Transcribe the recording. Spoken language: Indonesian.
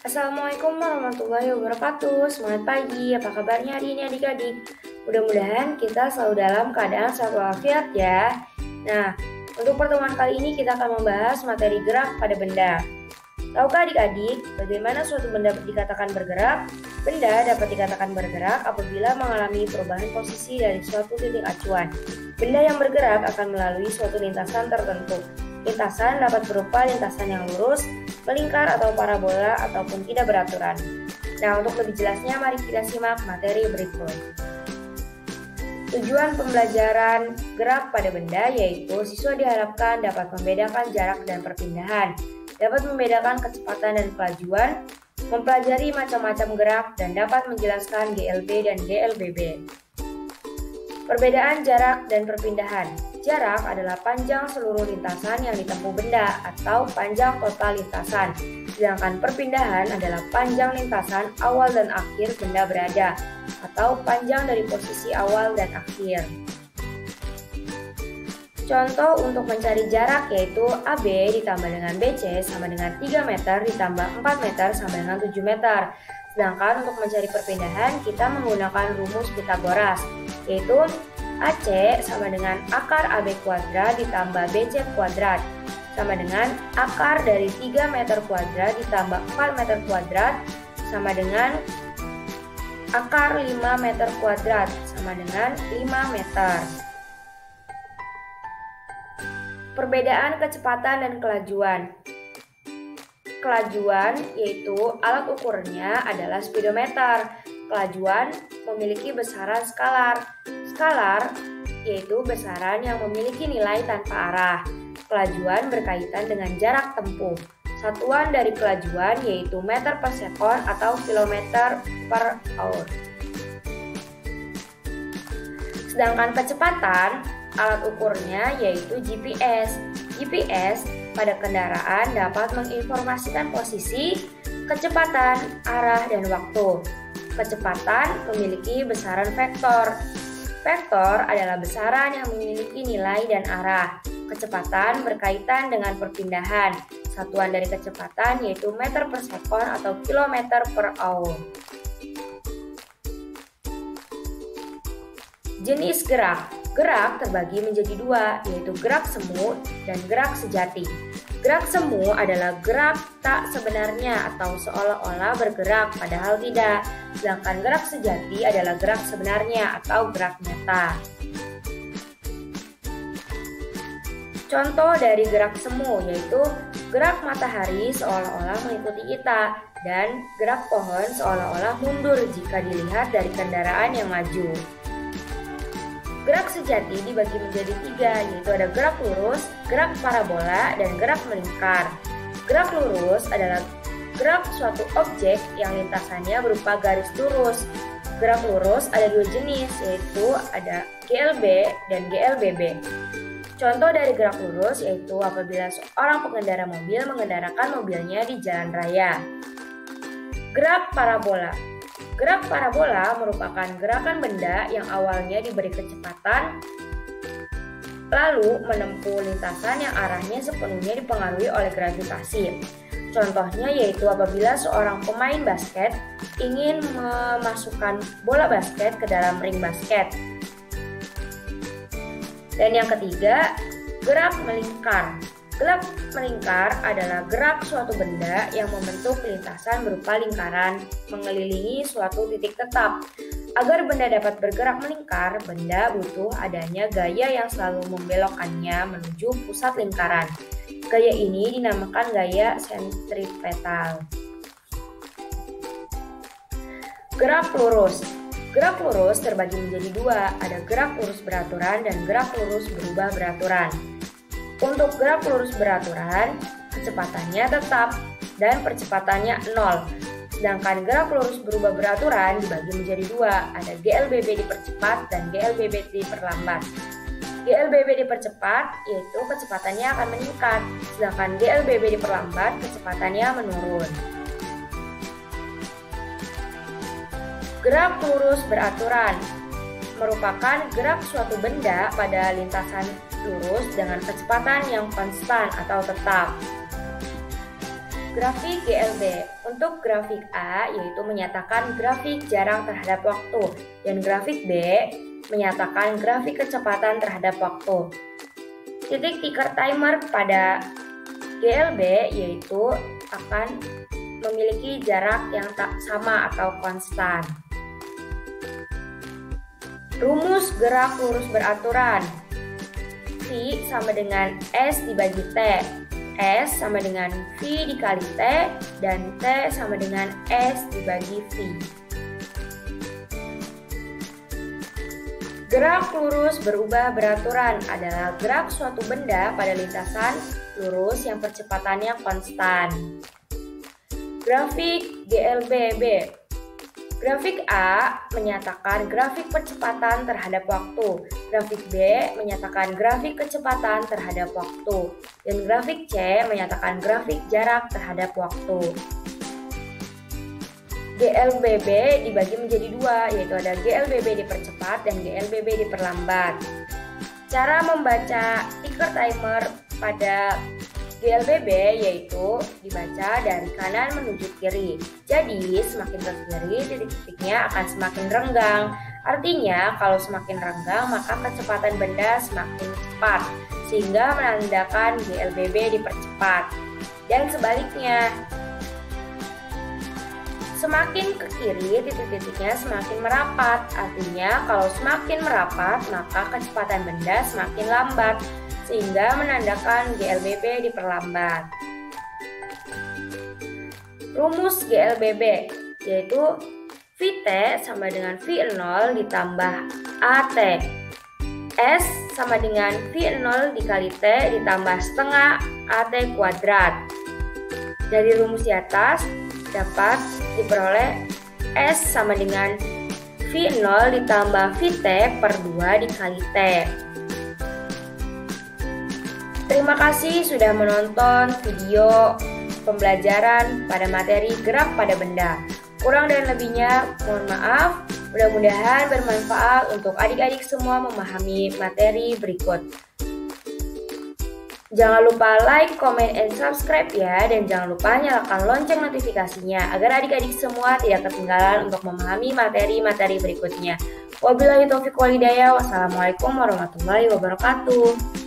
Assalamualaikum warahmatullahi wabarakatuh. Semangat pagi, apa kabarnya hari ini adik-adik? Mudah-mudahan kita selalu dalam keadaan sehat walafiat ya. Nah, untuk pertemuan kali ini kita akan membahas materi gerak pada benda. Tahukah adik-adik bagaimana suatu benda dikatakan bergerak? Benda dapat dikatakan bergerak apabila mengalami perubahan posisi dari suatu titik acuan. Benda yang bergerak akan melalui suatu lintasan tertentu. Lintasan dapat berupa lintasan yang lurus, melingkar atau parabola ataupun tidak beraturan. Nah, untuk lebih jelasnya mari kita simak materi berikut. Tujuan pembelajaran gerak pada benda yaitu siswa diharapkan dapat membedakan jarak dan perpindahan, dapat membedakan kecepatan dan kelajuan, mempelajari macam-macam gerak dan dapat menjelaskan GLB dan GLBB. Perbedaan jarak dan perpindahan. Jarak adalah panjang seluruh lintasan yang ditempuh benda atau panjang total lintasan. Sedangkan perpindahan adalah panjang lintasan awal dan akhir benda berada atau panjang dari posisi awal dan akhir. Contoh untuk mencari jarak yaitu AB ditambah dengan BC sama dengan 3 meter ditambah 4 meter sama dengan 7 meter. Sedangkan untuk mencari perpindahan kita menggunakan rumus Pythagoras yaitu AC sama dengan akar AB kuadrat ditambah BC kuadrat sama dengan akar dari 3 meter kuadrat ditambah 4 meter kuadrat sama dengan akar 5 meter kuadrat sama dengan 5 meter. Perbedaan kecepatan dan kelajuan. Kelajuan yaitu alat ukurnya adalah speedometer. Kelajuan memiliki besaran skalar. Skalar yaitu besaran yang memiliki nilai tanpa arah. Kelajuan berkaitan dengan jarak tempuh. Satuan dari kelajuan yaitu meter per sekon atau kilometer per hour. Sedangkan kecepatan, alat ukurnya yaitu GPS. GPS pada kendaraan dapat menginformasikan posisi, kecepatan, arah, dan waktu. Kecepatan memiliki besaran vektor. Vektor adalah besaran yang memiliki nilai dan arah. Kecepatan berkaitan dengan perpindahan. Satuan dari kecepatan yaitu meter per sekon atau kilometer per hour. Jenis gerak. Gerak terbagi menjadi dua, yaitu gerak semu dan gerak sejati. Gerak semu adalah gerak tak sebenarnya atau seolah-olah bergerak padahal tidak. Sedangkan gerak sejati adalah gerak sebenarnya atau gerak nyata. Contoh dari gerak semu yaitu gerak matahari seolah-olah mengikuti kita dan gerak pohon seolah-olah mundur jika dilihat dari kendaraan yang maju. Gerak sejati dibagi menjadi tiga, yaitu ada gerak lurus, gerak parabola, dan gerak melingkar. Gerak lurus adalah gerak suatu objek yang lintasannya berupa garis lurus. Gerak lurus ada dua jenis, yaitu ada GLB dan GLBB. Contoh dari gerak lurus yaitu apabila seorang pengendara mobil mengendarakan mobilnya di jalan raya. Gerak parabola. Gerak parabola merupakan gerakan benda yang awalnya diberi kecepatan lalu menempuh lintasan yang arahnya sepenuhnya dipengaruhi oleh gravitasi. Contohnya yaitu apabila seorang pemain basket ingin memasukkan bola basket ke dalam ring basket. Dan yang ketiga, gerak melingkar. Gerak melingkar adalah gerak suatu benda yang membentuk lintasan berupa lingkaran mengelilingi suatu titik tetap. Agar benda dapat bergerak melingkar, benda butuh adanya gaya yang selalu membelokkannya menuju pusat lingkaran. Gaya ini dinamakan gaya sentripetal. Gerak lurus. Gerak lurus terbagi menjadi dua, ada gerak lurus beraturan dan gerak lurus berubah beraturan. Untuk gerak lurus beraturan, kecepatannya tetap dan percepatannya 0. Sedangkan gerak lurus berubah beraturan dibagi menjadi dua, ada GLBB dipercepat dan GLBB diperlambat. GLBB dipercepat yaitu kecepatannya akan meningkat, sedangkan GLBB diperlambat kecepatannya menurun. Gerak lurus beraturan merupakan gerak suatu benda pada lintasan lurus dengan kecepatan yang konstan atau tetap. Grafik GLB. Untuk grafik A yaitu menyatakan grafik jarak terhadap waktu dan grafik B menyatakan grafik kecepatan terhadap waktu. Titik tiker timer pada GLB yaitu akan memiliki jarak yang tak sama atau konstan. Rumus gerak lurus beraturan. V sama dengan S dibagi T. S sama dengan V dikali T dan T sama dengan S dibagi V. Gerak lurus berubah beraturan adalah gerak suatu benda pada lintasan lurus yang percepatannya konstan. Grafik GLBB. Grafik A menyatakan grafik percepatan terhadap waktu, grafik B menyatakan grafik kecepatan terhadap waktu, dan grafik C menyatakan grafik jarak terhadap waktu. GLBB dibagi menjadi dua, yaitu ada GLBB dipercepat dan GLBB diperlambat. Cara membaca tiker timer pada GLBB yaitu dibaca dari kanan menuju kiri. Jadi semakin ke kiri titik-titiknya akan semakin renggang. Artinya kalau semakin renggang maka kecepatan benda semakin cepat sehingga menandakan GLBB dipercepat. Dan sebaliknya, semakin ke kiri titik-titiknya semakin merapat. Artinya kalau semakin merapat maka kecepatan benda semakin lambat sehingga menandakan GLBB diperlambat. Rumus GLBB yaitu VT sama dengan V0 ditambah AT. S sama dengan V0 dikali T ditambah setengah AT kuadrat. Dari rumus di atas dapat diperoleh S sama dengan V0 ditambah VT per 2 dikali T. Terima kasih sudah menonton video pembelajaran pada materi gerak pada benda. Kurang dan lebihnya mohon maaf. Mudah-mudahan bermanfaat untuk adik-adik semua memahami materi berikut. Jangan lupa like, comment, and subscribe ya. Dan jangan lupa nyalakan lonceng notifikasinya agar adik-adik semua tidak ketinggalan untuk memahami materi-materi berikutnya. Wabillahi taufiq wal hidayah. Wassalamualaikum warahmatullahi wabarakatuh.